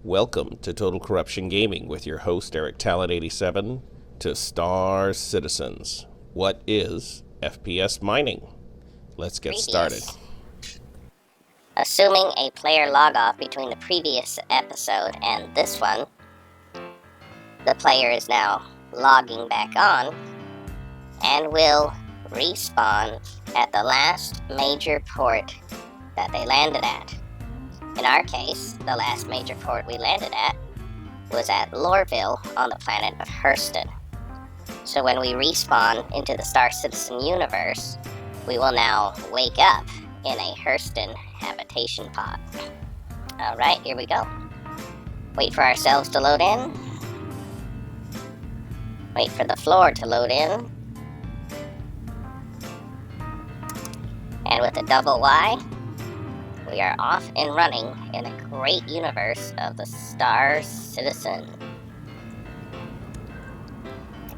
Welcome to Total Corruption Gaming with your host Eric Talent87 to Star Citizens. What is FPS mining? Let's get started. Assuming a player log off between the previous episode and this one, the player is now logging back on and will respawn at the last major port that they landed at. In our case, the last major port we landed at was at Lorville on the planet of Hurston. So when we respawn into the Star Citizen universe, we will now wake up in a Hurston habitation pod. Alright, here we go. Wait for ourselves to load in. Wait for the floor to load in. And with a double Y, we are off and running in a great universe of the Star Citizen.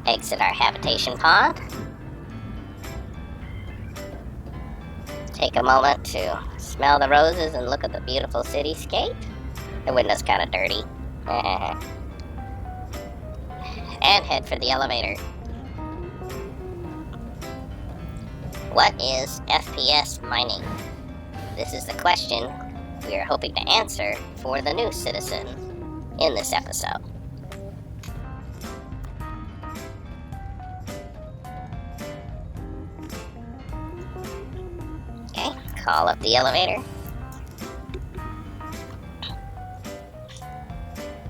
Exit our habitation pod. Take a moment to smell the roses and look at the beautiful cityscape. The window's kind of dirty. And head for the elevator. What is FPS mining? This is the question we are hoping to answer for the new citizen in this episode. Okay, call up the elevator.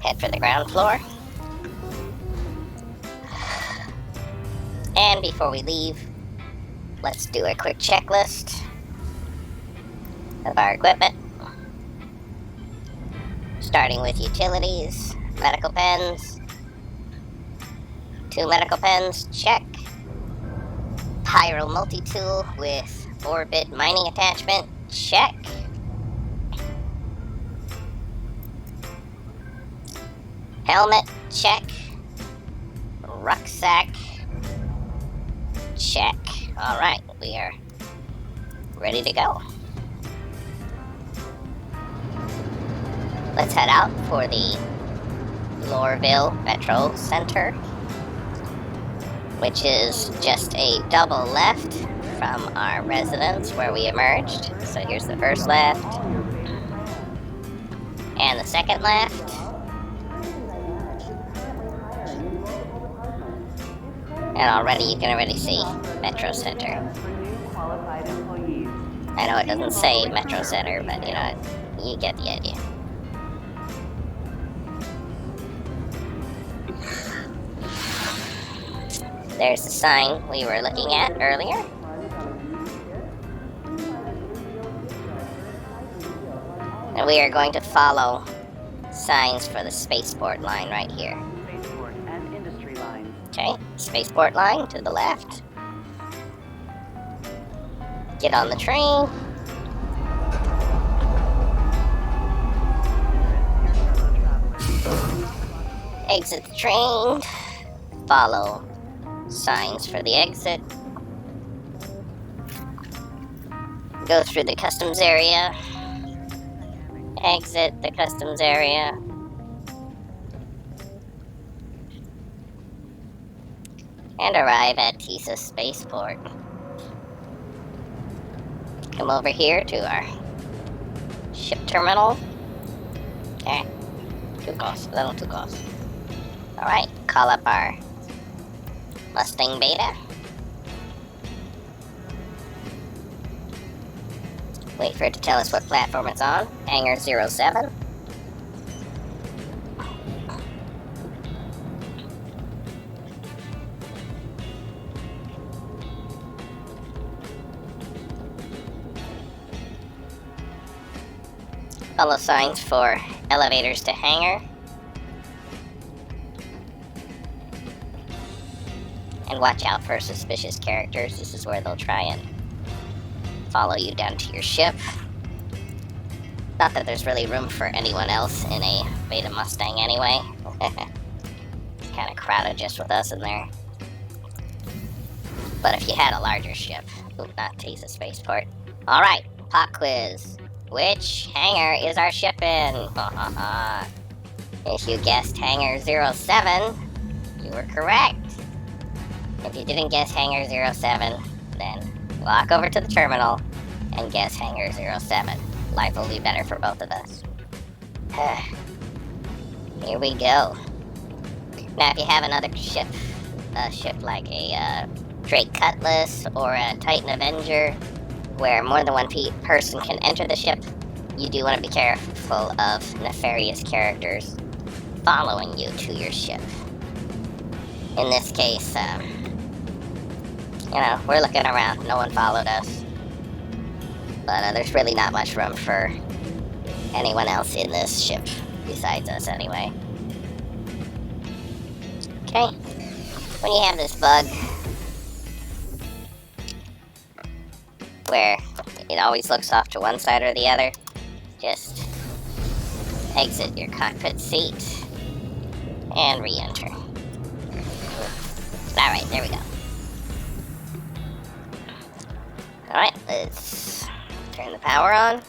Head for the ground floor. And before we leave, let's do a quick checklist of our equipment. Starting with utilities, medical pens. 2 medical pens, check. Pyro multi-tool with 4-bit mining attachment, check. Helmet, check. Rucksack, check. Alright, we are ready to go. Let's head out for the Lorville Metro Center, which is just a double left from our residence where we emerged. So here's the first left, and the second left. And already you can already see Metro Center. I know it doesn't say Metro Center, but you know, you get the idea. There's the sign we were looking at earlier. And we are going to follow signs for the spaceport line right here. Spaceport and industry lines. Okay, spaceport line to the left. Get on the train. Exit the train. Follow signs for the exit. Go through the customs area. Exit the customs area. And arrive at Tisa Spaceport. Come over here to our ship terminal. Okay. Too close. A little too close. Alright, call up our Mustang Beta. Wait for it to tell us what platform it's on. Hangar 07. Follow signs for elevators to hangar. And watch out for suspicious characters. This is where they'll try and follow you down to your ship. Not that there's really room for anyone else in a Beta Mustang anyway. It's kind of crowded just with us in there. But if you had a larger ship, not Tisa Spaceport. Alright, pop quiz. Which hangar is our ship in? If you guessed Hangar 07, you were correct. If you didn't guess Hangar 07, then walk over to the terminal and guess Hangar 07. Life will be better for both of us. Here we go. Now, if you have another ship like a Drake Cutlass or a Titan Avenger, where more than one person can enter the ship, you do want to be careful of nefarious characters following you to your ship. In this case, we're looking around. No one followed us. But there's really not much room for anyone else in this ship besides us anyway. Okay. When you have this bug where it always looks off to one side or the other, just exit your cockpit seat and re-enter. Alright, there we go. Alright, let's turn the power on.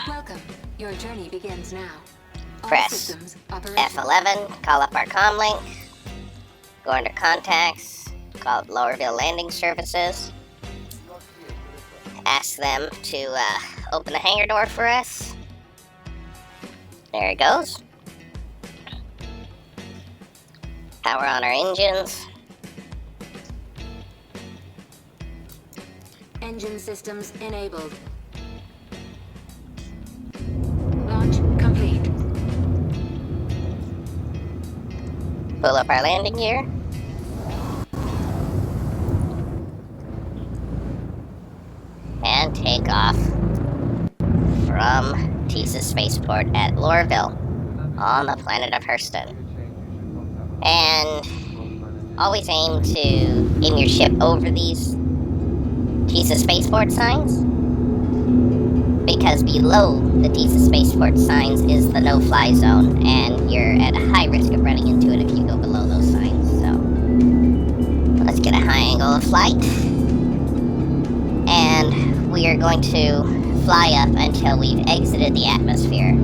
Welcome. Your journey begins now. All Press systems operational. F11, call up our comm link, go under contacts, call up Lowerville Landing Services, ask them to open the hangar door for us. There it goes. Power on our engines. Engine systems enabled. Launch complete. Pull up our landing gear. And take off from Tisa Spaceport at Lorville on the planet of Hurston. And always aim to aim your ship over these Tisa Spaceport signs, because below the Tisa Spaceport signs is the no-fly zone, and you're at a high risk of running into it if you go below those signs. So let's get a high angle of flight, and we are going to fly up until we've exited the atmosphere.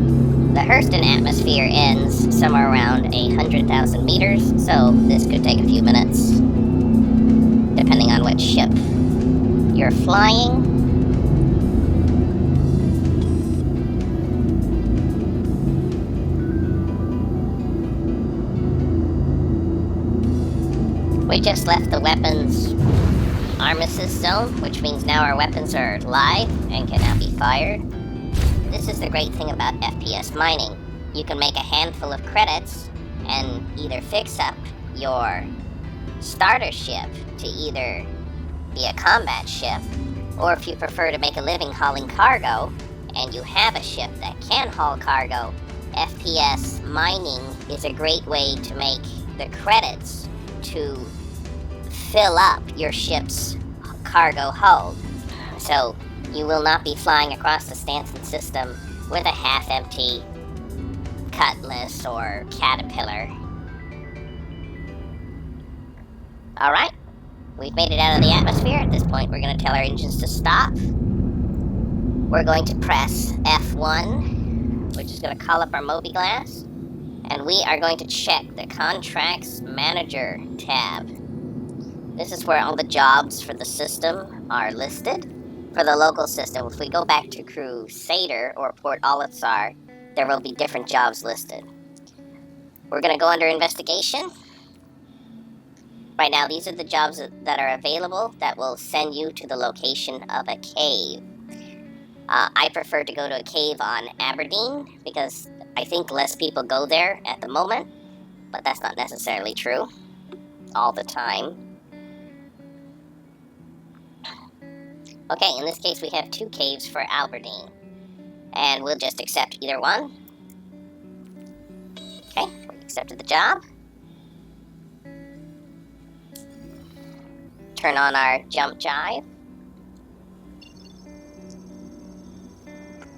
The Hurston atmosphere ends somewhere around 100,000 meters, so this could take a few minutes, depending on which ship you're flying. We just left the weapons armistice zone, which means now our weapons are live and can now be fired. This is the great thing about FPS mining. You can make a handful of credits and either fix up your starter ship to either be a combat ship, or if you prefer to make a living hauling cargo and you have a ship that can haul cargo, FPS mining is a great way to make the credits to fill up your ship's cargo hold. So you will not be flying across the Stanson system with a half-empty Cutlass or Caterpillar. Alright, we've made it out of the atmosphere. At this point, we're going to tell our engines to stop. We're going to press F1, which is going to call up our Mobi-Glass, and we are going to check the Contracts Manager tab. This is where all the jobs for the system are listed. For the local system, if we go back to Crusader or Port Olisar, there will be different jobs listed. We're going to go under Investigation. Right now, these are the jobs that are available that will send you to the location of a cave. I prefer to go to a cave on Aberdeen because I think less people go there at the moment, but that's not necessarily true all the time. Okay, in this case we have 2 caves for Aberdeen, and we'll just accept either one. Okay, we accepted the job. Turn on our jump jive.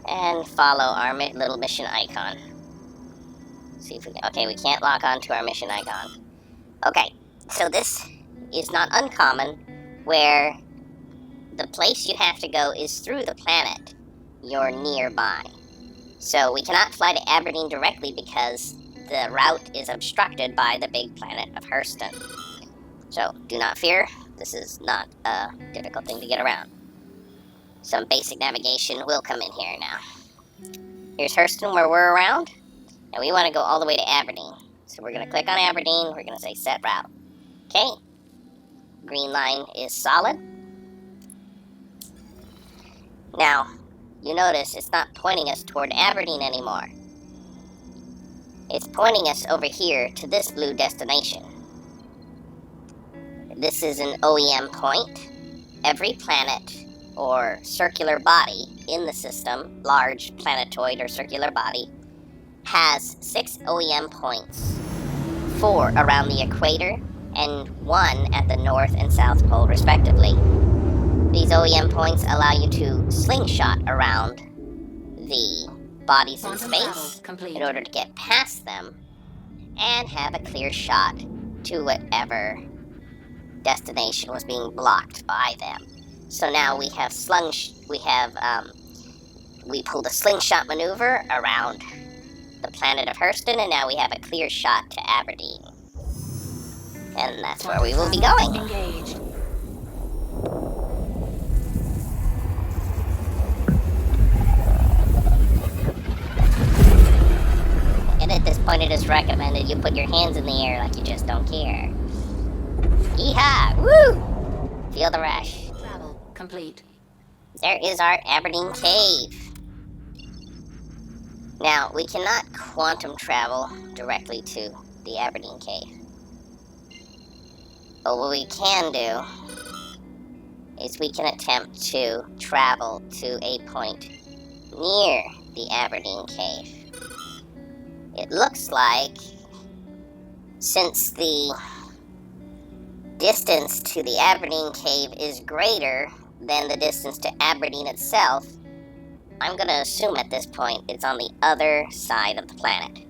And follow our little mission icon. See if we can, okay, we can't lock on to our mission icon. Okay, so this is not uncommon, where the place you have to go is through the planet you're nearby. So we cannot fly to Aberdeen directly because the route is obstructed by the big planet of Hurston. So do not fear, this is not a difficult thing to get around. Some basic navigation will come in here now. Here's Hurston where we're around, and we want to go all the way to Aberdeen. So we're going to click on Aberdeen, we're going to say set route. Okay, green line is solid. Now, you notice it's not pointing us toward Aberdeen anymore. It's pointing us over here to this blue destination. This is an OEM point. Every planet or circular body in the system, large planetoid or circular body, has 6 OEM points. 4 around the equator and 1 at the north and south pole respectively. These OEM points allow you to slingshot around the bodies in space in order to get past them and have a clear shot to whatever destination was being blocked by them. So now we have we pulled a slingshot maneuver around the planet of Hurston, and now we have a clear shot to Aberdeen. And that's where we will be going. Engaged. And at this point it is recommended you put your hands in the air like you just don't care. Yeehaw! Woo! Feel the rush. Travel complete. There is our Aberdeen Cave. Now, we cannot quantum travel directly to the Aberdeen Cave. But what we can do is we can attempt to travel to a point near the Aberdeen Cave. It looks like, since the distance to the Aberdeen Cave is greater than the distance to Aberdeen itself, I'm going to assume at this point it's on the other side of the planet.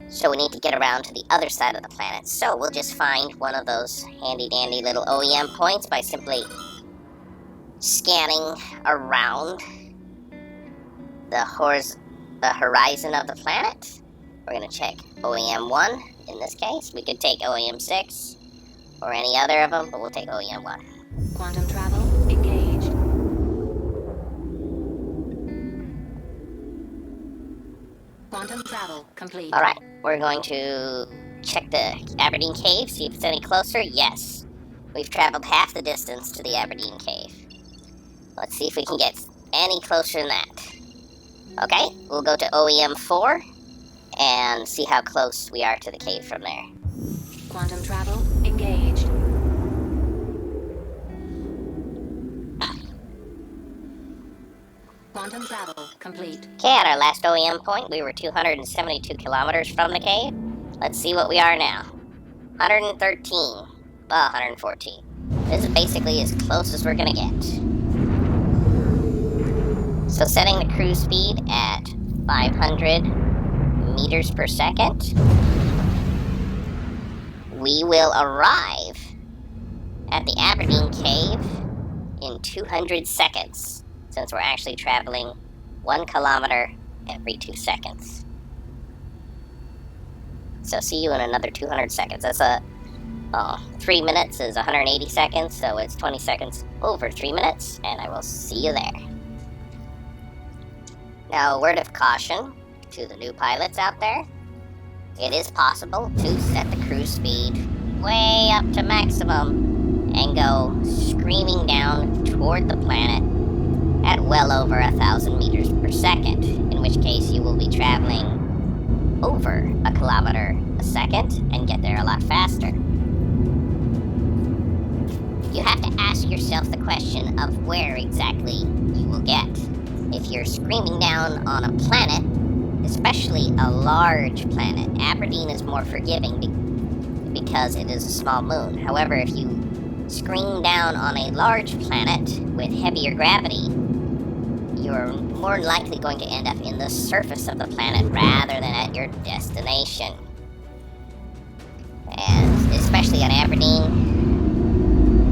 So we need to get around to the other side of the planet. So we'll just find one of those handy-dandy little OEM points by simply scanning around the horizon of the planet. We're going to check OEM 1 in this case. We could take OEM 6 or any other of them, but we'll take OEM 1. Quantum travel engaged. Quantum travel complete. Alright, we're going to check the Aberdeen Cave, see if it's any closer. Yes. We've traveled half the distance to the Aberdeen Cave. Let's see if we can get any closer than that. Okay, we'll go to OEM 4 and see how close we are to the cave from there. Quantum travel engaged. Quantum travel complete. Okay, at our last OEM point, we were 272 kilometers from the cave. Let's see what we are now. 113. Well, 114. This is basically as close as we're gonna get. So setting the cruise speed at 500 meters per second, we will arrive at the Aberdeen Cave in 200 seconds, since we're actually traveling 1 kilometer every 2 seconds. So see you in another 200 seconds. That's 3 minutes is 180 seconds, so it's 20 seconds over 3 minutes, and I will see you there. Now, a word of caution to the new pilots out there. It is possible to set the cruise speed way up to maximum and go screaming down toward the planet at well over 1,000 meters per second, in which case you will be traveling over a kilometer a second and get there a lot faster. You have to ask yourself the question of where exactly you will get. If you're screaming down on a planet, especially a large planet, Aberdeen is more forgiving because it is a small moon. However, if you scream down on a large planet with heavier gravity, you're more likely going to end up in the surface of the planet rather than at your destination. And especially at Aberdeen,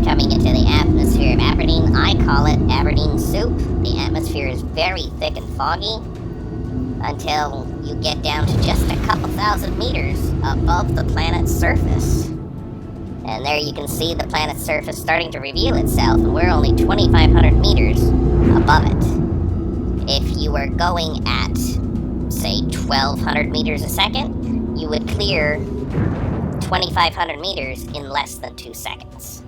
coming into the atmosphere of Aberdeen, I call it Aberdeen soup. The atmosphere is very thick and foggy, until you get down to just a couple thousand meters above the planet's surface. And there you can see the planet's surface starting to reveal itself, and we're only 2,500 meters above it. If you were going at, say, 1,200 meters a second, you would clear 2,500 meters in less than 2 seconds.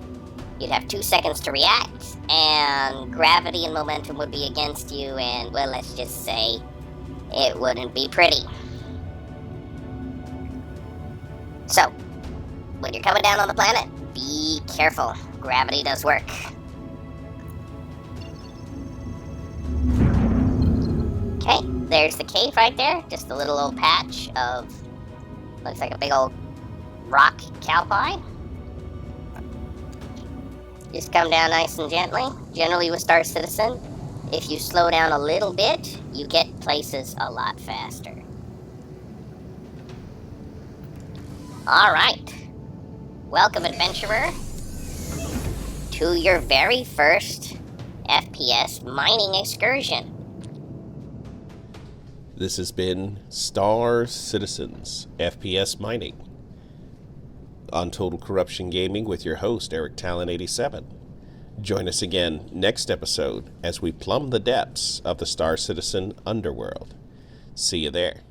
You'd have 2 seconds to react, and gravity and momentum would be against you, and, well, let's just say it wouldn't be pretty. So, when you're coming down on the planet, be careful. Gravity does work. Okay, there's the cave right there. Just a little old patch of, looks like a big old rock cow pie. Just come down nice and gently. Generally with Star Citizen, if you slow down a little bit, you get places a lot faster. Alright. Welcome, adventurer, to your very first FPS mining excursion. This has been Star Citizens FPS Mining on Total Corruption Gaming with your host, Eric Talon 87. Join us again next episode as we plumb the depths of the Star Citizen underworld. See you there.